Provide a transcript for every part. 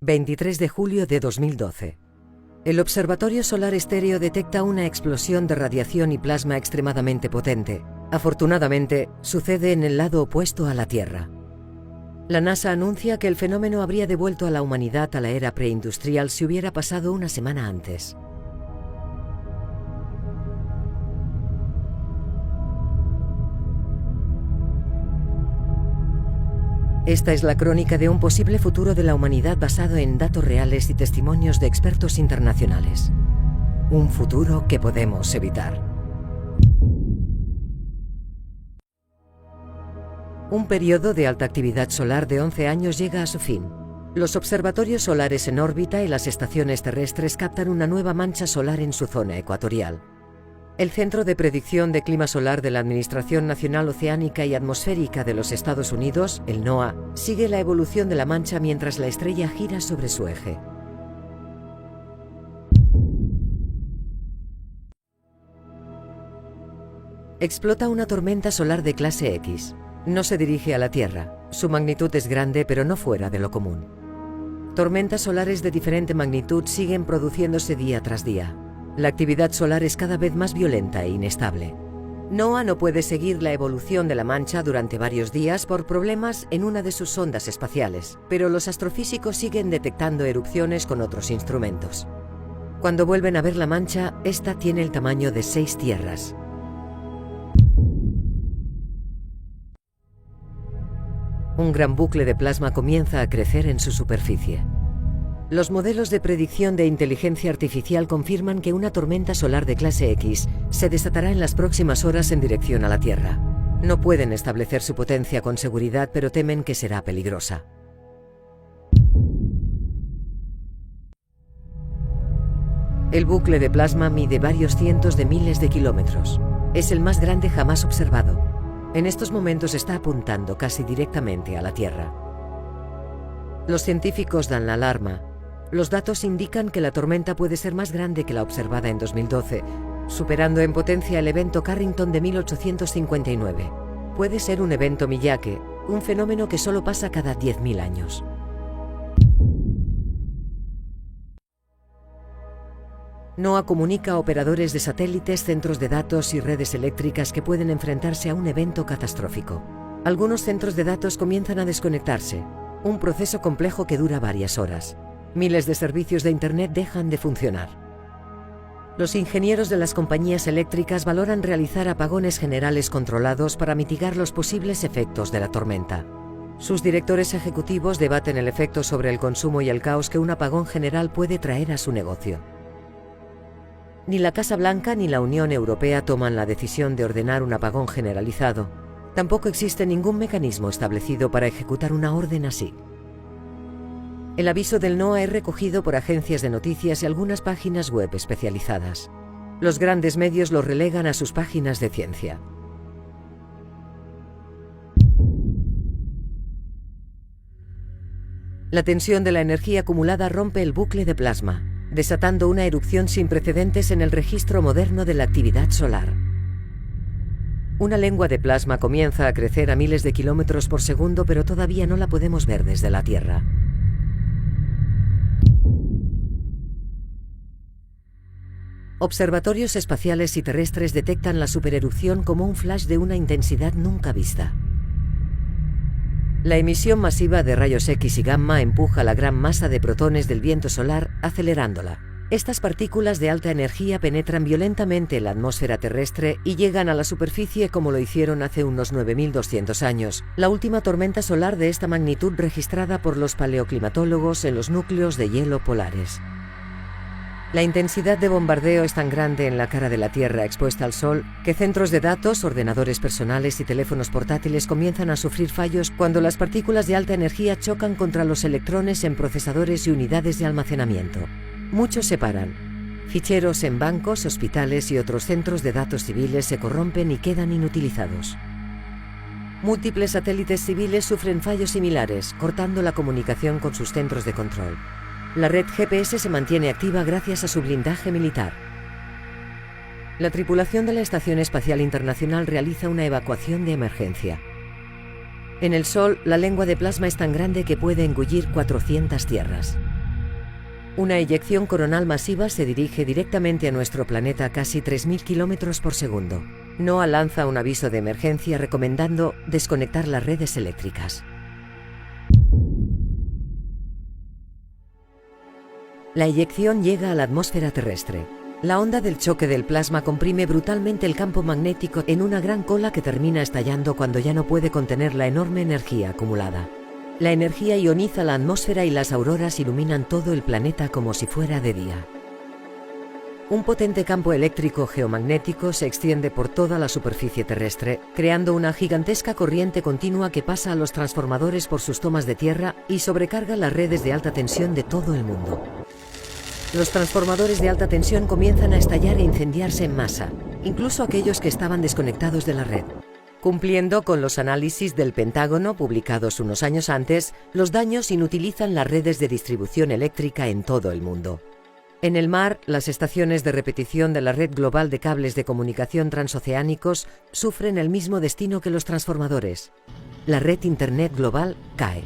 23 de julio de 2012. El Observatorio Solar Estéreo detecta una explosión de radiación y plasma extremadamente potente. Afortunadamente, sucede en el lado opuesto a la Tierra. La NASA anuncia que el fenómeno habría devuelto a la humanidad a la era preindustrial si hubiera pasado una semana antes. Esta es la crónica de un posible futuro de la humanidad basado en datos reales y testimonios de expertos internacionales. Un futuro que podemos evitar. Un periodo de alta actividad solar de 11 años llega a su fin. Los observatorios solares en órbita y las estaciones terrestres captan una nueva mancha solar en su zona ecuatorial. El Centro de Predicción de Clima Solar de la Administración Nacional Oceánica y Atmosférica de los Estados Unidos, el NOAA, sigue la evolución de la mancha mientras la estrella gira sobre su eje. Explota una tormenta solar de clase X. No se dirige a la Tierra. Su magnitud es grande, pero no fuera de lo común. Tormentas solares de diferente magnitud siguen produciéndose día tras día. La actividad solar es cada vez más violenta e inestable. NOAA no puede seguir la evolución de la mancha durante varios días por problemas en una de sus sondas espaciales, pero los astrofísicos siguen detectando erupciones con otros instrumentos. Cuando vuelven a ver la mancha, esta tiene el tamaño de 6 tierras. Un gran bucle de plasma comienza a crecer en su superficie. Los modelos de predicción de inteligencia artificial confirman que una tormenta solar de clase X se desatará en las próximas horas en dirección a la Tierra. No pueden establecer su potencia con seguridad, pero temen que será peligrosa. El bucle de plasma mide varios cientos de miles de kilómetros. Es el más grande jamás observado. En estos momentos está apuntando casi directamente a la Tierra. Los científicos dan la alarma. Los datos indican que la tormenta puede ser más grande que la observada en 2012, superando en potencia el evento Carrington de 1859. Puede ser un evento Miyake, un fenómeno que solo pasa cada 10.000 años. NOAA comunica a operadores de satélites, centros de datos y redes eléctricas que pueden enfrentarse a un evento catastrófico. Algunos centros de datos comienzan a desconectarse, un proceso complejo que dura varias horas. Miles de servicios de Internet dejan de funcionar. Los ingenieros de las compañías eléctricas valoran realizar apagones generales controlados para mitigar los posibles efectos de la tormenta. Sus directores ejecutivos debaten el efecto sobre el consumo y el caos que un apagón general puede traer a su negocio. Ni la Casa Blanca ni la Unión Europea toman la decisión de ordenar un apagón generalizado. Tampoco existe ningún mecanismo establecido para ejecutar una orden así. El aviso del NOAA es recogido por agencias de noticias y algunas páginas web especializadas. Los grandes medios lo relegan a sus páginas de ciencia. La tensión de la energía acumulada rompe el bucle de plasma, desatando una erupción sin precedentes en el registro moderno de la actividad solar. Una lengua de plasma comienza a crecer a miles de kilómetros por segundo, pero todavía no la podemos ver desde la Tierra. Observatorios espaciales y terrestres detectan la supererupción como un flash de una intensidad nunca vista. La emisión masiva de rayos X y gamma empuja la gran masa de protones del viento solar, acelerándola. Estas partículas de alta energía penetran violentamente en la atmósfera terrestre y llegan a la superficie como lo hicieron hace unos 9.200 años, la última tormenta solar de esta magnitud registrada por los paleoclimatólogos en los núcleos de hielo polares. La intensidad de bombardeo es tan grande en la cara de la Tierra expuesta al Sol que centros de datos, ordenadores personales y teléfonos portátiles comienzan a sufrir fallos cuando las partículas de alta energía chocan contra los electrones en procesadores y unidades de almacenamiento. Muchos se paran. Ficheros en bancos, hospitales y otros centros de datos civiles se corrompen y quedan inutilizados. Múltiples satélites civiles sufren fallos similares, cortando la comunicación con sus centros de control. La red GPS se mantiene activa gracias a su blindaje militar. La tripulación de la Estación Espacial Internacional realiza una evacuación de emergencia. En el Sol, la lengua de plasma es tan grande que puede engullir 400 tierras. Una eyección coronal masiva se dirige directamente a nuestro planeta a casi 3.000 kilómetros por segundo. NOAA lanza un aviso de emergencia recomendando desconectar las redes eléctricas. La eyección llega a la atmósfera terrestre. La onda del choque del plasma comprime brutalmente el campo magnético en una gran cola que termina estallando cuando ya no puede contener la enorme energía acumulada. La energía ioniza la atmósfera y las auroras iluminan todo el planeta como si fuera de día. Un potente campo eléctrico geomagnético se extiende por toda la superficie terrestre, creando una gigantesca corriente continua que pasa a los transformadores por sus tomas de tierra y sobrecarga las redes de alta tensión de todo el mundo. Los transformadores de alta tensión comienzan a estallar e incendiarse en masa, incluso aquellos que estaban desconectados de la red. Cumpliendo con los análisis del Pentágono publicados unos años antes, los daños inutilizan las redes de distribución eléctrica en todo el mundo. En el mar, las estaciones de repetición de la red global de cables de comunicación transoceánicos sufren el mismo destino que los transformadores. La red Internet global cae.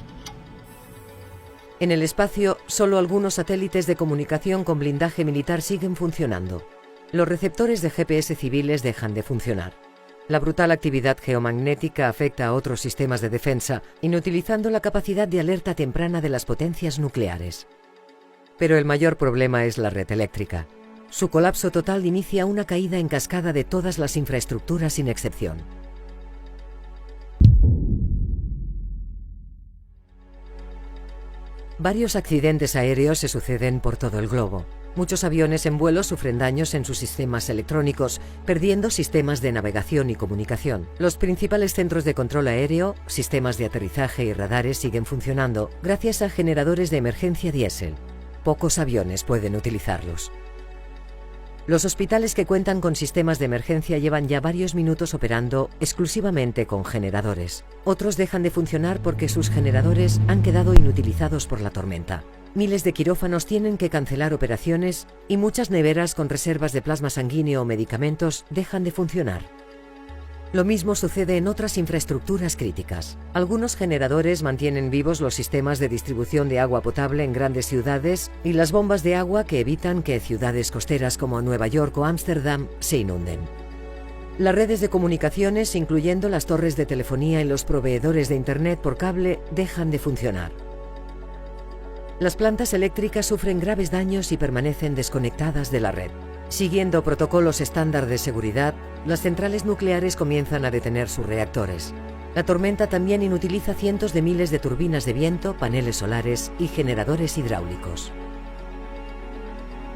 En el espacio, solo algunos satélites de comunicación con blindaje militar siguen funcionando. Los receptores de GPS civiles dejan de funcionar. La brutal actividad geomagnética afecta a otros sistemas de defensa, inutilizando la capacidad de alerta temprana de las potencias nucleares. Pero el mayor problema es la red eléctrica. Su colapso total inicia una caída en cascada de todas las infraestructuras sin excepción. Varios accidentes aéreos se suceden por todo el globo. Muchos aviones en vuelo sufren daños en sus sistemas electrónicos, perdiendo sistemas de navegación y comunicación. Los principales centros de control aéreo, sistemas de aterrizaje y radares siguen funcionando gracias a generadores de emergencia diésel. Pocos aviones pueden utilizarlos. Los hospitales que cuentan con sistemas de emergencia llevan ya varios minutos operando exclusivamente con generadores. Otros dejan de funcionar porque sus generadores han quedado inutilizados por la tormenta. Miles de quirófanos tienen que cancelar operaciones y muchas neveras con reservas de plasma sanguíneo o medicamentos dejan de funcionar. Lo mismo sucede en otras infraestructuras críticas. Algunos generadores mantienen vivos los sistemas de distribución de agua potable en grandes ciudades y las bombas de agua que evitan que ciudades costeras como Nueva York o Ámsterdam se inunden. Las redes de comunicaciones, incluyendo las torres de telefonía y los proveedores de Internet por cable, dejan de funcionar. Las plantas eléctricas sufren graves daños y permanecen desconectadas de la red. Siguiendo protocolos estándar de seguridad, las centrales nucleares comienzan a detener sus reactores. La tormenta también inutiliza cientos de miles de turbinas de viento, paneles solares y generadores hidráulicos.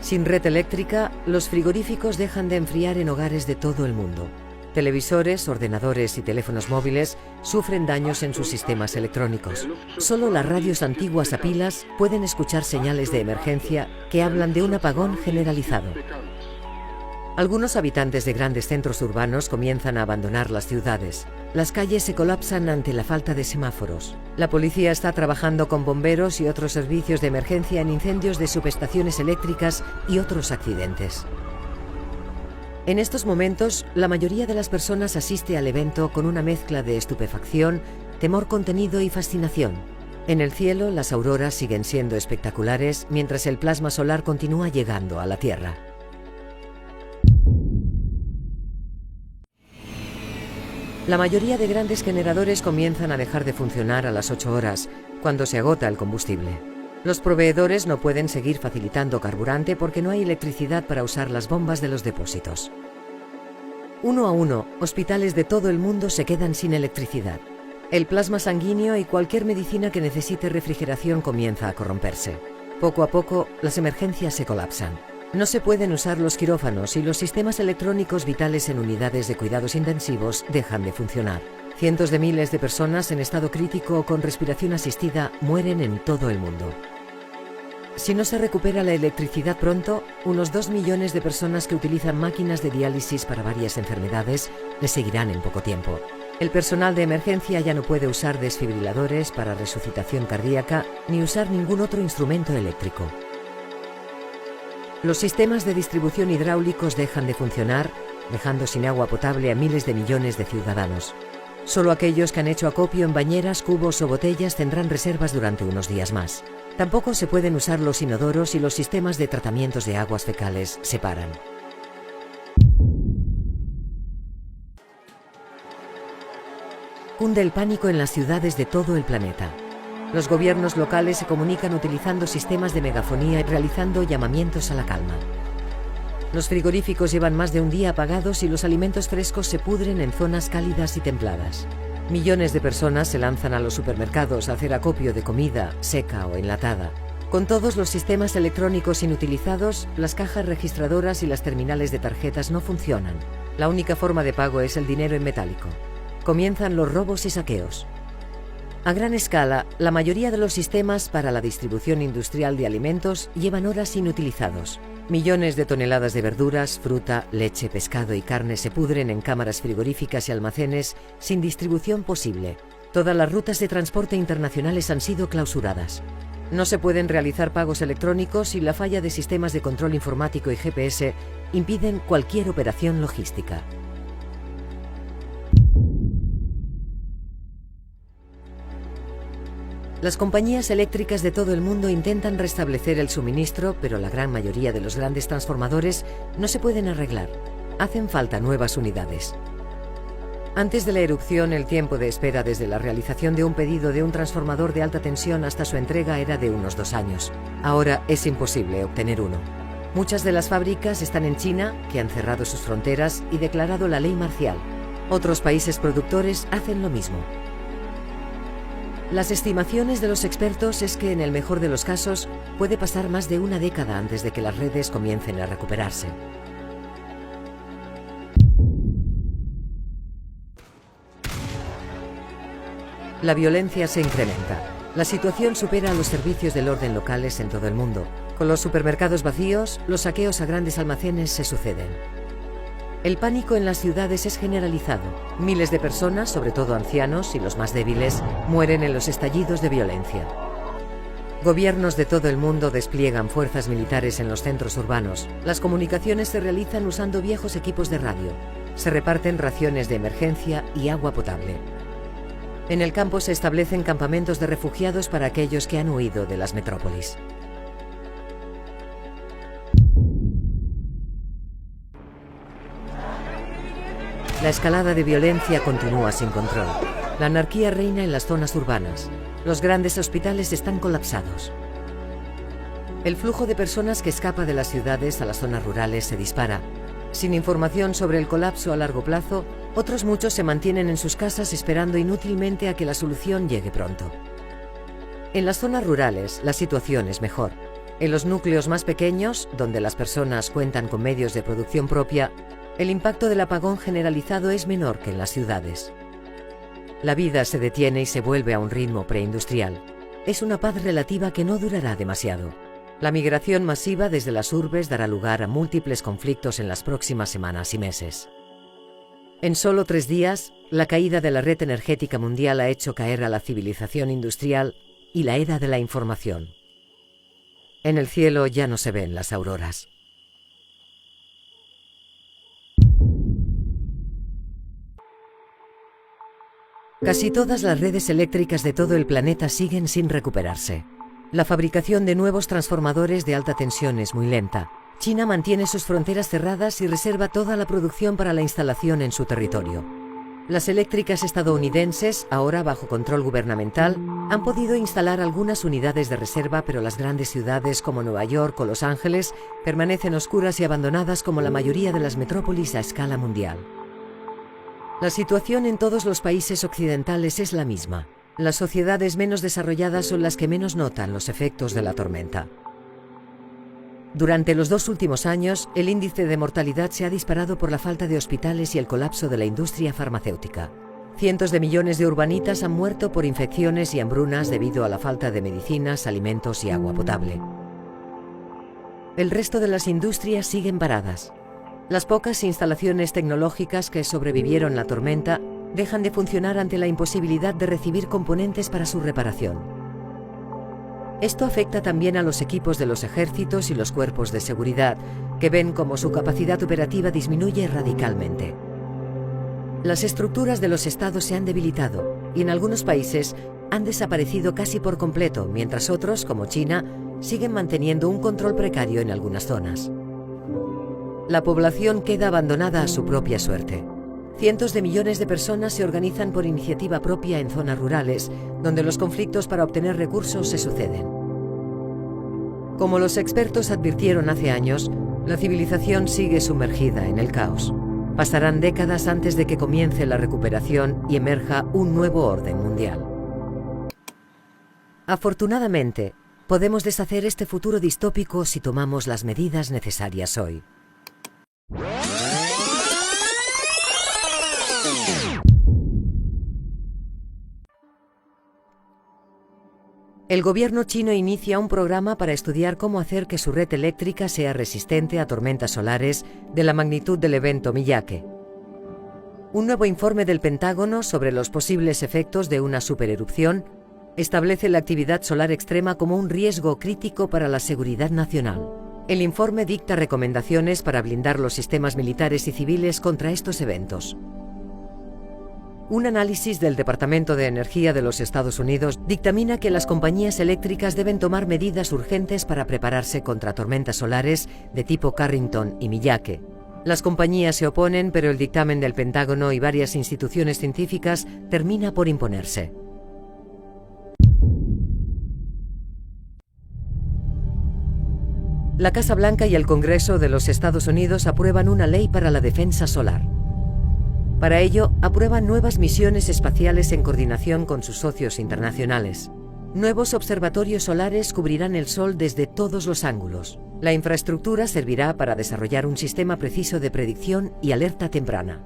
Sin red eléctrica, los frigoríficos dejan de enfriar en hogares de todo el mundo. Televisores, ordenadores y teléfonos móviles sufren daños en sus sistemas electrónicos. Solo las radios antiguas a pilas pueden escuchar señales de emergencia que hablan de un apagón generalizado. Algunos habitantes de grandes centros urbanos comienzan a abandonar las ciudades. Las calles se colapsan ante la falta de semáforos. La policía está trabajando con bomberos y otros servicios de emergencia en incendios de subestaciones eléctricas y otros accidentes. En estos momentos, la mayoría de las personas asiste al evento con una mezcla de estupefacción, temor contenido y fascinación. En el cielo, las auroras siguen siendo espectaculares mientras el plasma solar continúa llegando a la Tierra. La mayoría de grandes generadores comienzan a dejar de funcionar a las 8 horas, cuando se agota el combustible. Los proveedores no pueden seguir facilitando carburante porque no hay electricidad para usar las bombas de los depósitos. Uno a uno, hospitales de todo el mundo se quedan sin electricidad. El plasma sanguíneo y cualquier medicina que necesite refrigeración comienza a corromperse. Poco a poco, las emergencias se colapsan. No se pueden usar los quirófanos y los sistemas electrónicos vitales en unidades de cuidados intensivos dejan de funcionar. Cientos de miles de personas en estado crítico o con respiración asistida mueren en todo el mundo. Si no se recupera la electricidad pronto, unos 2 millones de personas que utilizan máquinas de diálisis para varias enfermedades les seguirán en poco tiempo. El personal de emergencia ya no puede usar desfibriladores para resucitación cardíaca ni usar ningún otro instrumento eléctrico. Los sistemas de distribución hidráulicos dejan de funcionar, dejando sin agua potable a miles de millones de ciudadanos. Solo aquellos que han hecho acopio en bañeras, cubos o botellas tendrán reservas durante unos días más. Tampoco se pueden usar los inodoros y los sistemas de tratamientos de aguas fecales se paran. Cunde el pánico en las ciudades de todo el planeta. Los gobiernos locales se comunican utilizando sistemas de megafonía y realizando llamamientos a la calma. Los frigoríficos llevan más de un día apagados y los alimentos frescos se pudren en zonas cálidas y templadas. Millones de personas se lanzan a los supermercados a hacer acopio de comida, seca o enlatada. Con todos los sistemas electrónicos inutilizados, las cajas registradoras y las terminales de tarjetas no funcionan. La única forma de pago es el dinero en metálico. Comienzan los robos y saqueos. A gran escala, la mayoría de los sistemas para la distribución industrial de alimentos llevan horas inutilizados. Millones de toneladas de verduras, fruta, leche, pescado y carne se pudren en cámaras frigoríficas y almacenes sin distribución posible. Todas las rutas de transporte internacionales han sido clausuradas. No se pueden realizar pagos electrónicos y la falla de sistemas de control informático y GPS impiden cualquier operación logística. Las compañías eléctricas de todo el mundo intentan restablecer el suministro, pero la gran mayoría de los grandes transformadores no se pueden arreglar. Hacen falta nuevas unidades. Antes de la erupción, el tiempo de espera desde la realización de un pedido de un transformador de alta tensión hasta su entrega era de unos 2 años. Ahora es imposible obtener uno. Muchas de las fábricas están en China, que han cerrado sus fronteras y declarado la ley marcial. Otros países productores hacen lo mismo. Las estimaciones de los expertos es que en el mejor de los casos puede pasar más de una década antes de que las redes comiencen a recuperarse. La violencia se incrementa. La situación supera a los servicios del orden locales en todo el mundo. Con los supermercados vacíos, los saqueos a grandes almacenes se suceden. El pánico en las ciudades es generalizado. Miles de personas, sobre todo ancianos y los más débiles, mueren en los estallidos de violencia. Gobiernos de todo el mundo despliegan fuerzas militares en los centros urbanos. Las comunicaciones se realizan usando viejos equipos de radio. Se reparten raciones de emergencia y agua potable. En el campo se establecen campamentos de refugiados para aquellos que han huido de las metrópolis. La escalada de violencia continúa sin control. La anarquía reina en las zonas urbanas. Los grandes hospitales están colapsados. El flujo de personas que escapa de las ciudades a las zonas rurales se dispara. Sin información sobre el colapso a largo plazo, otros muchos se mantienen en sus casas esperando inútilmente a que la solución llegue pronto. En las zonas rurales, la situación es mejor. En los núcleos más pequeños, donde las personas cuentan con medios de producción propia, el impacto del apagón generalizado es menor que en las ciudades. La vida se detiene y se vuelve a un ritmo preindustrial. Es una paz relativa que no durará demasiado. La migración masiva desde las urbes dará lugar a múltiples conflictos en las próximas semanas y meses. En solo 3 días, la caída de la red energética mundial ha hecho caer a la civilización industrial y la era de la información. En el cielo ya no se ven las auroras. Casi todas las redes eléctricas de todo el planeta siguen sin recuperarse. La fabricación de nuevos transformadores de alta tensión es muy lenta. China mantiene sus fronteras cerradas y reserva toda la producción para la instalación en su territorio. Las eléctricas estadounidenses, ahora bajo control gubernamental, han podido instalar algunas unidades de reserva, pero las grandes ciudades como Nueva York o Los Ángeles permanecen oscuras y abandonadas como la mayoría de las metrópolis a escala mundial. La situación en todos los países occidentales es la misma. Las sociedades menos desarrolladas son las que menos notan los efectos de la tormenta. Durante los 2 últimos años, el índice de mortalidad se ha disparado por la falta de hospitales y el colapso de la industria farmacéutica. Cientos de millones de urbanitas han muerto por infecciones y hambrunas debido a la falta de medicinas, alimentos y agua potable. El resto de las industrias siguen paradas. Las pocas instalaciones tecnológicas que sobrevivieron la tormenta dejan de funcionar ante la imposibilidad de recibir componentes para su reparación. Esto afecta también a los equipos de los ejércitos y los cuerpos de seguridad, que ven cómo su capacidad operativa disminuye radicalmente. Las estructuras de los estados se han debilitado y en algunos países han desaparecido casi por completo, mientras otros, como China, siguen manteniendo un control precario en algunas zonas. La población queda abandonada a su propia suerte. Cientos de millones de personas se organizan por iniciativa propia en zonas rurales, donde los conflictos para obtener recursos se suceden. Como los expertos advirtieron hace años, la civilización sigue sumergida en el caos. Pasarán décadas antes de que comience la recuperación y emerja un nuevo orden mundial. Afortunadamente, podemos deshacer este futuro distópico si tomamos las medidas necesarias hoy. El gobierno chino inicia un programa para estudiar cómo hacer que su red eléctrica sea resistente a tormentas solares de la magnitud del evento Miyake. Un nuevo informe del Pentágono sobre los posibles efectos de una supererupción establece la actividad solar extrema como un riesgo crítico para la seguridad nacional. El informe dicta recomendaciones para blindar los sistemas militares y civiles contra estos eventos. Un análisis del Departamento de Energía de los Estados Unidos dictamina que las compañías eléctricas deben tomar medidas urgentes para prepararse contra tormentas solares de tipo Carrington y Miyake. Las compañías se oponen, pero el dictamen del Pentágono y varias instituciones científicas termina por imponerse. La Casa Blanca y el Congreso de los Estados Unidos aprueban una ley para la defensa solar. Para ello, aprueban nuevas misiones espaciales en coordinación con sus socios internacionales. Nuevos observatorios solares cubrirán el Sol desde todos los ángulos. La infraestructura servirá para desarrollar un sistema preciso de predicción y alerta temprana.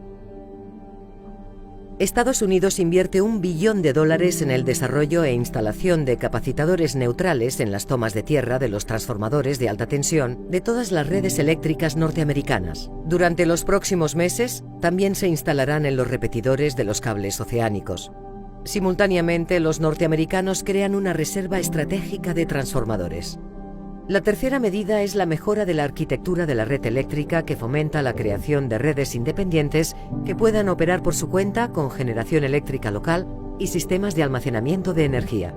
Estados Unidos invierte $1 billón en el desarrollo e instalación de capacitadores neutrales en las tomas de tierra de los transformadores de alta tensión de todas las redes eléctricas norteamericanas. Durante los próximos meses, también se instalarán en los repetidores de los cables oceánicos. Simultáneamente, los norteamericanos crean una reserva estratégica de transformadores. La tercera medida es la mejora de la arquitectura de la red eléctrica que fomenta la creación de redes independientes que puedan operar por su cuenta con generación eléctrica local y sistemas de almacenamiento de energía.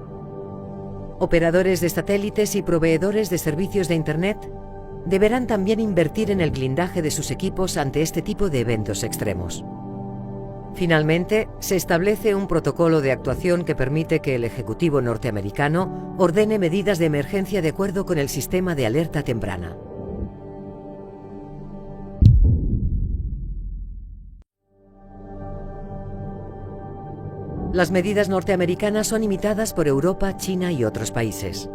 Operadores de satélites y proveedores de servicios de Internet deberán también invertir en el blindaje de sus equipos ante este tipo de eventos extremos. Finalmente, se establece un protocolo de actuación que permite que el Ejecutivo norteamericano ordene medidas de emergencia de acuerdo con el sistema de alerta temprana. Las medidas norteamericanas son imitadas por Europa, China y otros países.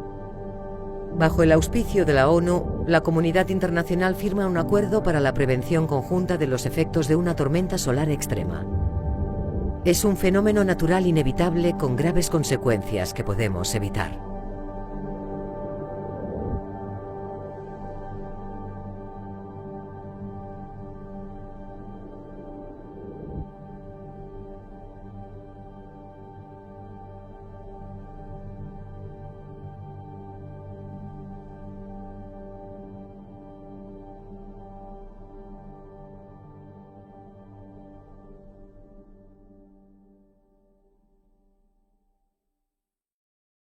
Bajo el auspicio de la ONU, la comunidad internacional firma un acuerdo para la prevención conjunta de los efectos de una tormenta solar extrema. Es un fenómeno natural inevitable con graves consecuencias que podemos evitar.